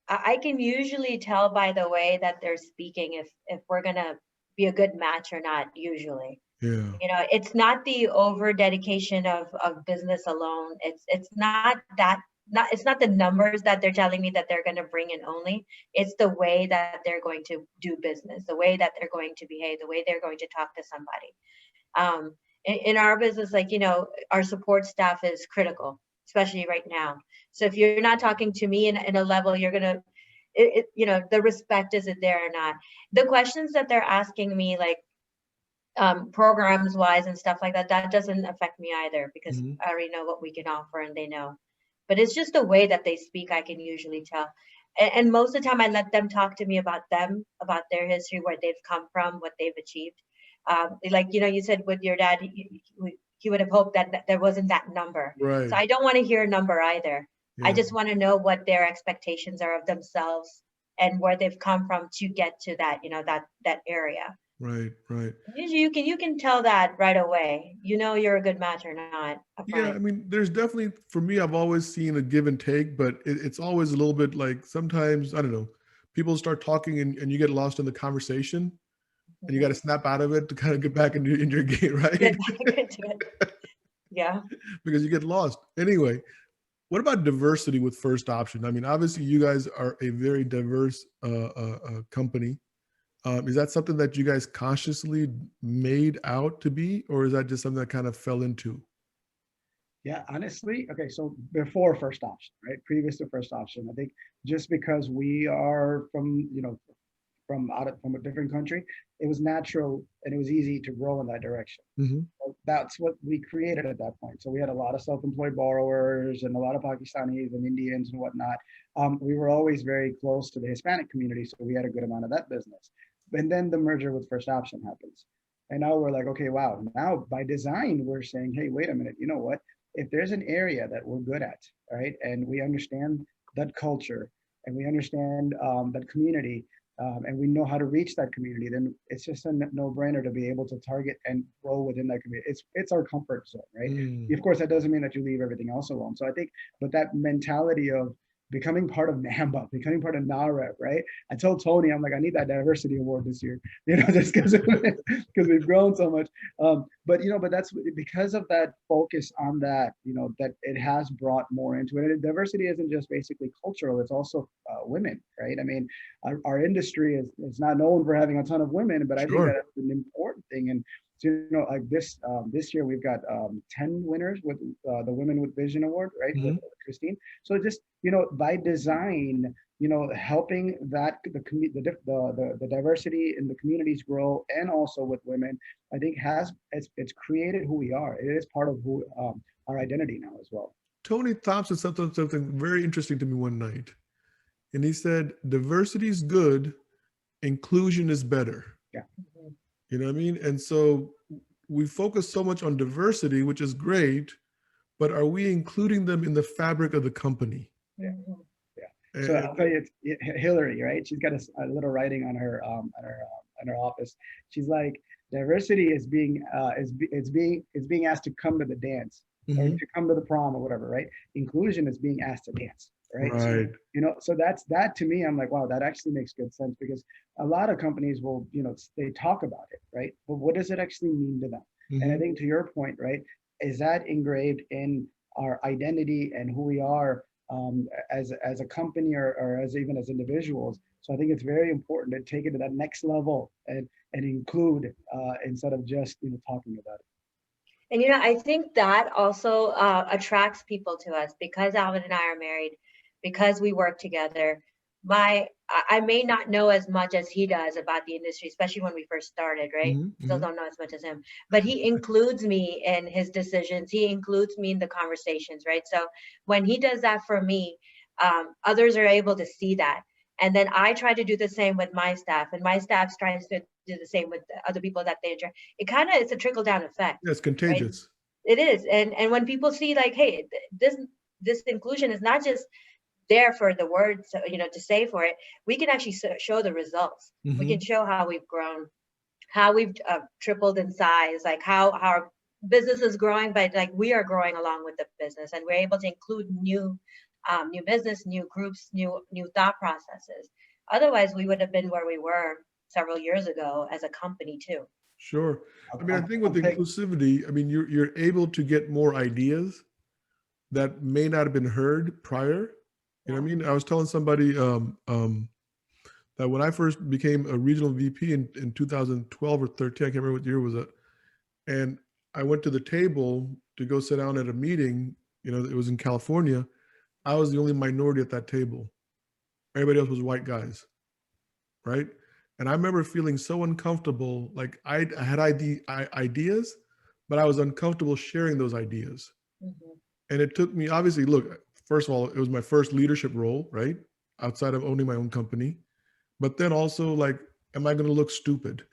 I can usually tell by the way that they're speaking if we're gonna be a good match or not, usually. Yeah. It's not the over dedication of business alone. It's not the numbers that they're telling me that they're going to bring in only. It's the way that they're going to do business, the way that they're going to behave, the way they're going to talk to somebody. In our business, like, our support staff is critical, especially right now. So if you're not talking to me in a level, you're going to, the respect isn't there or not. The questions that they're asking me, like, programs wise and stuff like that doesn't affect me either because Mhm. I already know what we can offer and they know. But it's just the way that they speak, I can usually tell. And most of the time I let them talk to me about their history, where they've come from, what they've achieved. Like, you said with your dad, he would have hoped that there wasn't that number. Right. So I don't want to hear a number either. I Yeah. just want to know what their expectations are of themselves and where they've come from to get to that, that area. Right. Right. Usually you can tell that right away. You're a good match or not Yeah. upfront. I mean, there's definitely, for me, I've always seen a give and take, but it's always a little bit like sometimes, I don't know, people start talking and you get lost in the conversation and you got to snap out of it to kind of get back in your game, right? Get back into it. Yeah. Because you get lost. Anyway, what about diversity with first option? I mean, obviously, you guys are a very diverse company. Is that something that you guys consciously made out to be, or is that just something that kind of fell into? Yeah, honestly, okay, so before first option, right? Previous to first option, I think just because we are from a different country, it was natural and it was easy to grow in that direction. Mm-hmm. So that's what we created at that point. So we had a lot of self-employed borrowers and a lot of Pakistanis and Indians and whatnot. We were always very close to the Hispanic community, so we had a good amount of that business. And then the merger with First Option happens. And now we're like, okay, wow, now by design, we're saying, hey, wait a minute, you know what? If there's an area that we're good at, right, and we understand that culture and we understand that community, and we know how to reach that community, then it's just a no-brainer to be able to target and grow within that community. It's our comfort zone, right? Mm. Of course, that doesn't mean that you leave everything else alone. So I think, but that mentality of becoming part of NAMBA, becoming part of NAREP, right? I told Tony, I'm like, I need that diversity award this year, just because we've grown so much. But that's because of that focus on that, that it has brought more into it. And diversity isn't just basically cultural; it's also women, right? I mean, our industry is not known for having a ton of women, but I think Sure. that's an important thing. And so, like this year we've got 10 winners with the Women with Vision Award, right? Mm-hmm. With Christine. So just, by design, helping that the diversity in the communities grow, and also with women, I think it's created who we are. It is part of who our identity now as well. Tony Thompson said something very interesting to me one night. And he said, diversity is good, inclusion is better. Yeah. You know what I mean? And so we focus so much on diversity, which is great, but are we including them in the fabric of the company? Yeah. So I'll tell you, it's Hillary, right? She's got a little writing on her office. She's like, diversity is being asked to come to the dance, or to come to the prom or whatever, right? Inclusion is being asked to dance, right? Right. So, so that to me, I'm like, wow, that actually makes good sense, because a lot of companies will, they talk about it, right? But what does it actually mean to them? And I think to your point, right, is that engraved in our identity and who we are as a company, or as even as individuals. So I think it's very important to take it to that next level and include instead of just talking about it. And I think that also attracts people to us, because Alvin and I are married, because we work together. I may not know as much as he does about the industry, especially when we first started, right? Still don't know as much as him, but he includes me in his decisions. He includes me in the conversations, right? So when he does that for me, others are able to see that. And then I try to do the same with my staff, and my staff tries to do the same with other people that they interact. It's a trickle down effect. Yeah, it's contagious. Right? It is. And when people see like, hey, this inclusion is not just there for the words, to say for it, we can actually show the results. We can show how we've grown, how we've tripled in size, like how our business is growing, but like we are growing along with the business, and we're able to include new business, new groups, new thought processes. Otherwise, we would have been where we were several years ago as a company too. Sure. I mean, I think with inclusivity, I mean, you're able to get more ideas that may not have been heard prior. You know what I mean? I was telling somebody that when I first became a regional VP in 2012 or 13, I can't remember what year was it. And I went to the table to go sit down at a meeting, it was in California. I was the only minority at that table. Everybody else was white guys, right? And I remember feeling so uncomfortable, like I had ideas, but I was uncomfortable sharing those ideas. And it took me, obviously, look, first of all, it was my first leadership role, right? Outside of owning my own company. But then also, like, am I going to look stupid,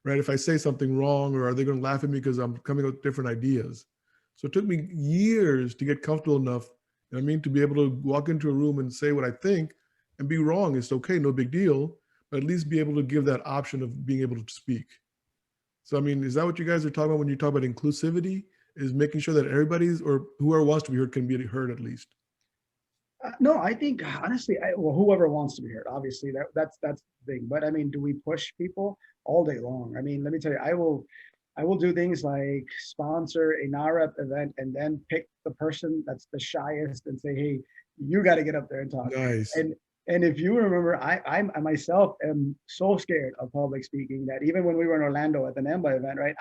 right? If I say something wrong, or are they going to laugh at me because I'm coming up with different ideas? So it took me years to get comfortable enough, to be able to walk into a room and say what I think and be wrong. It's okay, no big deal, but at least be able to give that option of being able to speak. So, I mean, is that what you guys are talking about when you talk about inclusivity? Is making sure that everybody's, or whoever wants to be heard, can be heard at least? No, I think honestly, whoever wants to be heard, obviously that's the thing. But I mean, do we push people all day long? I mean, let me tell you, I will do things like sponsor a NAREP event and then pick the person that's the shyest and say, hey, you got to get up there and talk. Nice. And if you remember, I myself am so scared of public speaking that even when we were in Orlando at the NEMBA event, right,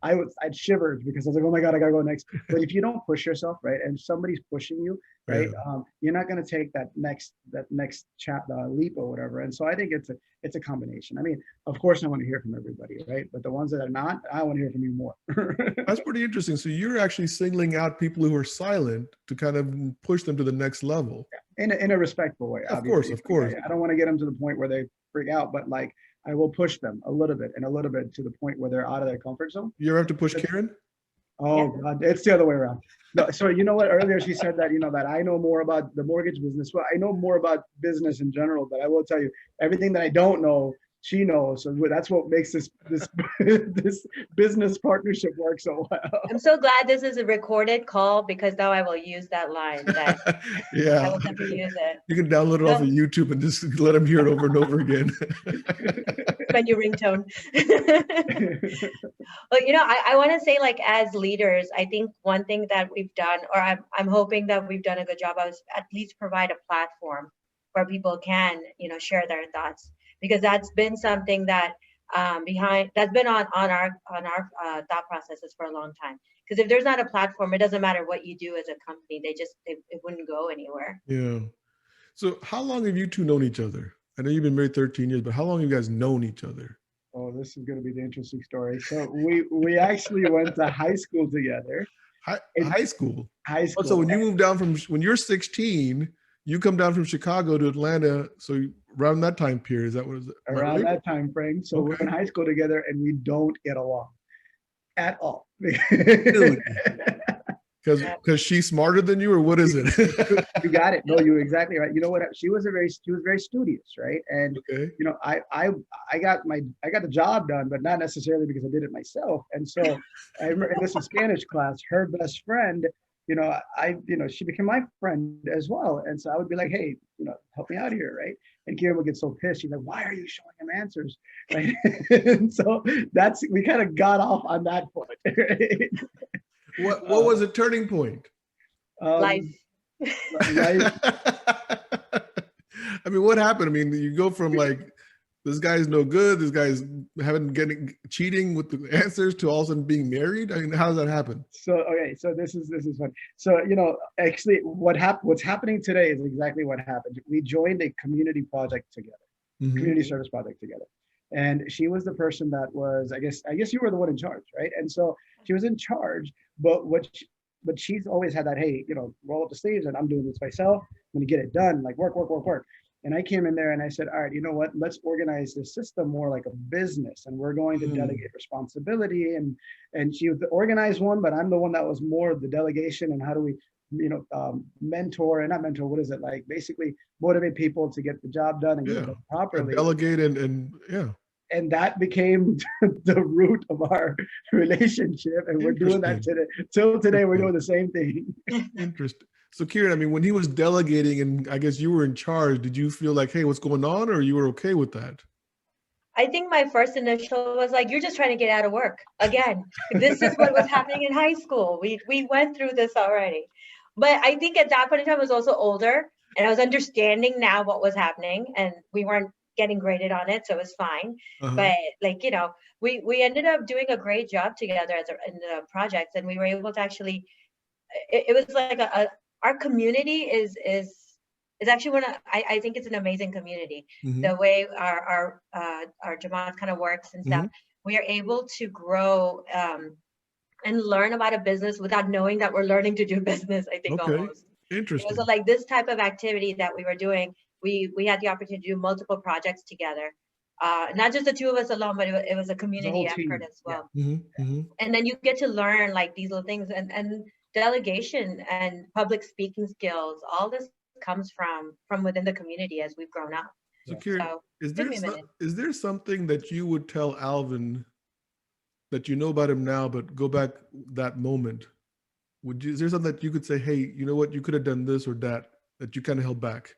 I'd shivered because I was like, oh my God, I gotta go next. But if you don't push yourself, right, and somebody's pushing you, right, you're not gonna take that next leap or whatever. And so I think it's a combination. I mean, of course I want to hear from everybody, right? But the ones that are not, I want to hear from you more. That's pretty interesting. So you're actually singling out people who are silent to kind of push them to the next level. In a respectful way. Of course. I don't want to get them to the point where they freak out, but like, I will push them a little bit to the point where they're out of their comfort zone. You ever have to push Kiran? Oh God, it's the other way around. No, so you know what? Earlier she said that that I know more about the mortgage business. Well, I know more about business in general, but I will tell you everything that I don't know, she knows. So that's what makes this business partnership work so well. I'm so glad this is a recorded call, because now I will use that line. Yeah, I will never use it. You can download it off of YouTube and just let them hear it over and over again. My new ringtone. But I want to say, like, as leaders, I think one thing that we've done, or I'm hoping that we've done a good job of, is at least provide a platform where people can share their thoughts, because that's been something that that's been on our thought processes for a long time. Because if there's not a platform, it doesn't matter what you do as a company. It wouldn't go anywhere. Yeah. So how long have you two known each other? I know you've been married 13 years, but how long have you guys known each other? Oh, this is going to be the interesting story. So we actually went to high school together. High school. High Oh, so school. when you moved down when you're 16, you come down from Chicago to Atlanta. So around that time period, is that what is it? Around that time frame. So we're in high school together and we don't get along at all. Really? Because she's smarter than you, or what is it? You got it. No, you're exactly right. You know what? She was very studious, right? And Okay. you know, I got the job done, but not necessarily because I did it myself. And so I remember in this Spanish class, her best friend, she became my friend as well. And so I would be like, hey, help me out here, right? And Kiran would get so pissed. She's like, why are you showing him answers? Right? And so we kind of got off on that point. Right? What was a turning point? Life. Life. I mean, what happened? I mean, you go from like, this guy's no good, this guy's cheating with the answers, to all of a sudden being married. I mean, how does that happen? So this is fun. So actually, what's happening today is exactly what happened. We joined a community project together, community service project together, and she was the person that was, I guess you were the one in charge, right? And so she was in charge, but she's always had that, hey, roll up the sleeves, and I'm doing this myself. I'm gonna get it done, like work. And I came in there and I said, all right, you know what? Let's organize this system more like a business, and we're going to delegate responsibility. And she was the organized one, but I'm the one that was more the delegation, and how do we, mentor and not mentor. What is it like? Basically, motivate people to get the job done and get it done properly. Delegate and yeah. And that became the root of our relationship, and we're doing that today. Till today, we're doing the same thing. Interesting. So Kiran, I mean, when he was delegating and I guess you were in charge, did you feel like, hey, what's going on, or you were okay with that? I think my first initial was like, you're just trying to get out of work. Again, this is what was happening in high school. We went through this already. But I think at that point in time I was also older, and I was understanding now what was happening, and we weren't getting graded on it, so it was fine. But we ended up doing a great job together in the projects, and we were able to actually, it was like our community is actually I think it's an amazing community. The way our Jamaat kind of works and stuff, we are able to grow and learn about a business without knowing that we're learning to do business. I think almost. Interesting. So like this type of activity that we were doing, we had the opportunity to do multiple projects together. Not just the two of us alone, but it was a community effort as well. And then you get to learn like these little things, and delegation and public speaking skills. All this comes from within the community as we've grown up. So Kiran, is there something that you would tell Alvin that you know about him now, but go back that moment? Is there something that you could say, hey, you know what, you could have done this or that you kind of held back?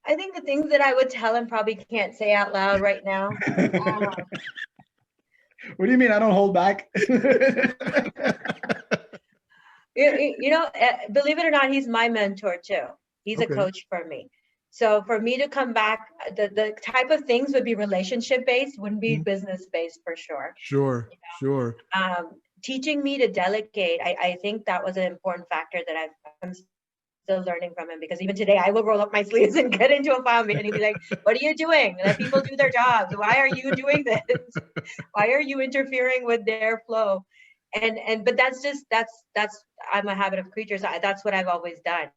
I think the things that I would tell him probably can't say out loud right now. What do you mean I don't hold back? Believe it or not, he's my mentor too. He's a coach for me. So for me to come back, the type of things would be relationship based, wouldn't be business based for sure. Sure. Teaching me to delegate, I think that was an important factor that I'm still learning from him, because even today I will roll up my sleeves and get into a file meeting and be like, what are you doing? Let people do their jobs. Why are you doing this? Why are you interfering with their flow? But that's I'm a habit of creatures. That's what I've always done.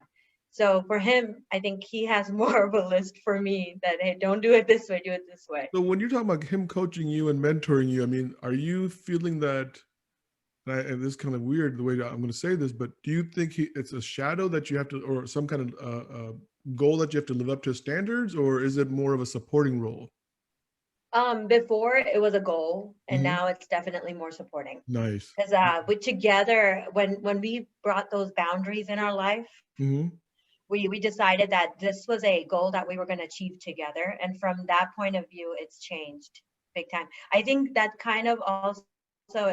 So for him, I think he has more of a list for me that, hey, don't do it this way, do it this way. So when you're talking about him coaching you and mentoring you, I mean, are you feeling that, and this is kind of weird the way I'm going to say this, but do you think it's a shadow that you have to, or some kind of goal that you have to live up to standards, or is it more of a supporting role? Before it was a goal, and now it's definitely more supporting. Nice. Because we together, when we brought those boundaries in our life, we decided that this was a goal that we were going to achieve together. And from that point of view, it's changed big time. I think that kind of also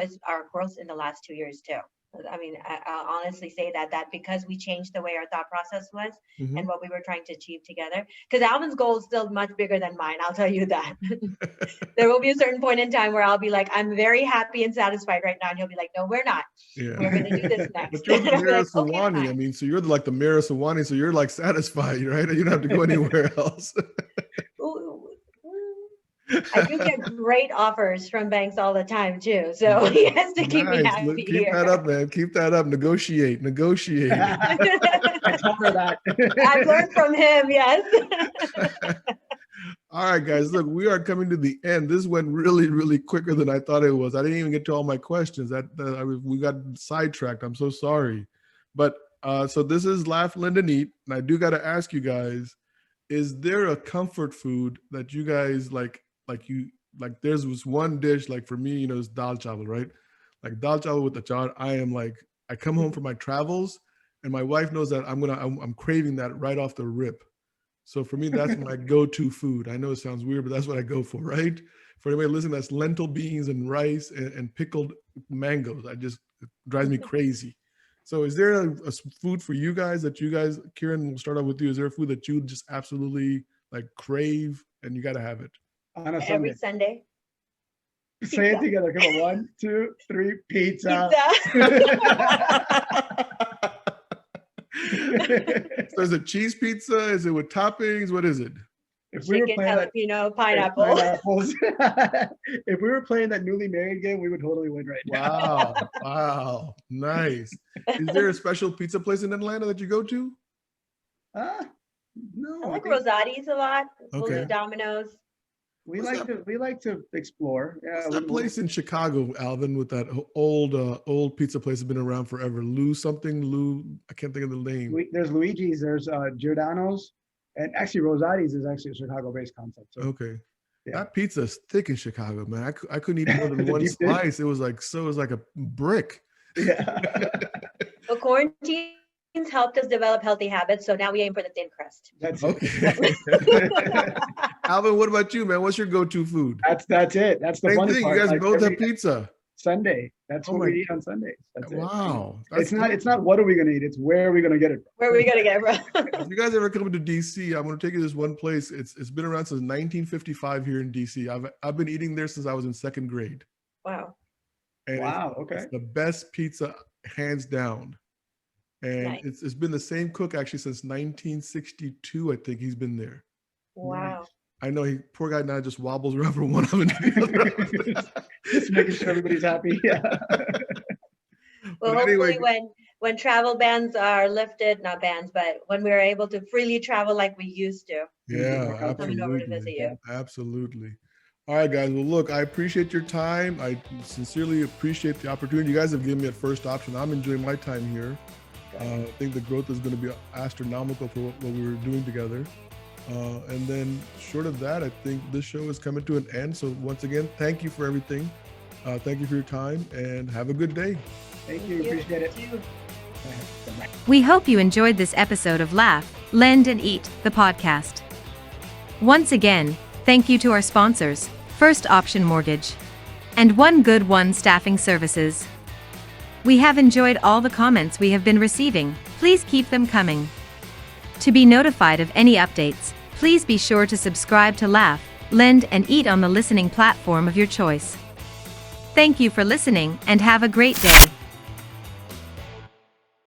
is our growth in the last 2 years too. I mean, I'll honestly say that because we changed the way our thought process was Mhm. and what we were trying to achieve together. Because Alvin's goal is still much bigger than mine. I'll tell you that. There will be a certain point in time where I'll be like, I'm very happy and satisfied right now, and he'll be like, no, we're not. Yeah. We're going to do this next. But you're the And I'll be mayor like, of Sewanee. okay, I mean, so you're like the mayor of Sewanee, so you're like satisfied, right? You don't have to go anywhere else. Ooh, I do get great offers from banks all the time too, so he has to keep me Nice. happy Look, keep here. that up, man. Keep that up. Negotiate. I told her that. I've learned from him, yes. All right, guys. Look, we are coming to the end. This went really, really quicker than I thought it was. I didn't even get to all my questions. We got sidetracked. I'm so sorry. But so this is Laugh, Lend, and Eat, and I do got to ask you guys: is there a comfort food that you guys like? There's this one dish, like for me, it's dal chawal, right? Like dal chawal with achar. I come home from my travels, and my wife knows that I'm craving that right off the rip. So for me, that's my go-to food. I know it sounds weird, but that's what I go for, right? For anybody listening, that's lentil beans and rice and pickled mangoes. It drives me crazy. So is there a food for you guys Kiran, we'll start off with you. Is there a food that you just absolutely like crave and you got to have it? On a Every Sunday. Sunday. Say it together. Come on. 1, 2, 3. Pizza. So is it cheese pizza? Is it with toppings? What is it? If we were Chicken, playing that, jalapeno, pineapple. pineapples. If we were playing that newly married game, we would totally win right now. Wow. Nice. Is there a special pizza place in Atlanta that you go to? No. I like think Rosati's a lot. We'll Okay. do Domino's. we What's like to explore. Yeah, What's that place in Chicago, Alvin, with that old pizza place that's been around forever? Lou, I can't think of the name. there's Luigi's, there's Giordano's, and actually Rosati's is actually a Chicago-based concept. So Okay. Yeah. That pizza's thick in Chicago, man. I couldn't eat more than The one deep dish? slice. It was like a brick. yeah. But quarantines helped us develop healthy habits, so now we aim for the thin crust. That's Okay. Alvin, what about you, man? What's your go-to food? That's it. That's the Same funny thing. part. You guys Like, both every have pizza. Sunday. That's Oh what my- we eat on Sundays. That's it. Wow. It's not what are we gonna eat, it's where are we gonna get it from. Where are we gonna get it from? If you guys ever come to DC, I'm going to take you to this one place. It's been around since 1955 here in DC. I've been eating there since I was in second grade. Wow. And Wow, okay. it's the best pizza, hands down. And Nice. it's been the same cook actually since 1962. I think he's been there. Wow. I know poor guy now just wobbles around from one oven to the other. Just making sure everybody's happy. Yeah. Well, But anyway- hopefully when travel bans are lifted, not bans, but when we're able to freely travel like we used to. Yeah, Coming over to visit absolutely. you. Absolutely. All right, guys. Well, look, I appreciate your time. I sincerely appreciate the opportunity. You guys have given me a first option. I'm enjoying my time here. I think the growth is going to be astronomical for what we were doing together. And then short of that, I think this show is coming to an end. So once again, thank you for everything. Thank you for your time and have a good day. Thank you. Appreciate it. Too. We hope you enjoyed this episode of Laugh, Lend, and Eat, the podcast. Once again, thank you to our sponsors, First Option Mortgage and One Good One Staffing Services. We have enjoyed all the comments we have been receiving. Please keep them coming. To be notified of any updates, please be sure to subscribe to Laugh, Lend, and Eat on the listening platform of your choice. Thank you for listening and have a great day.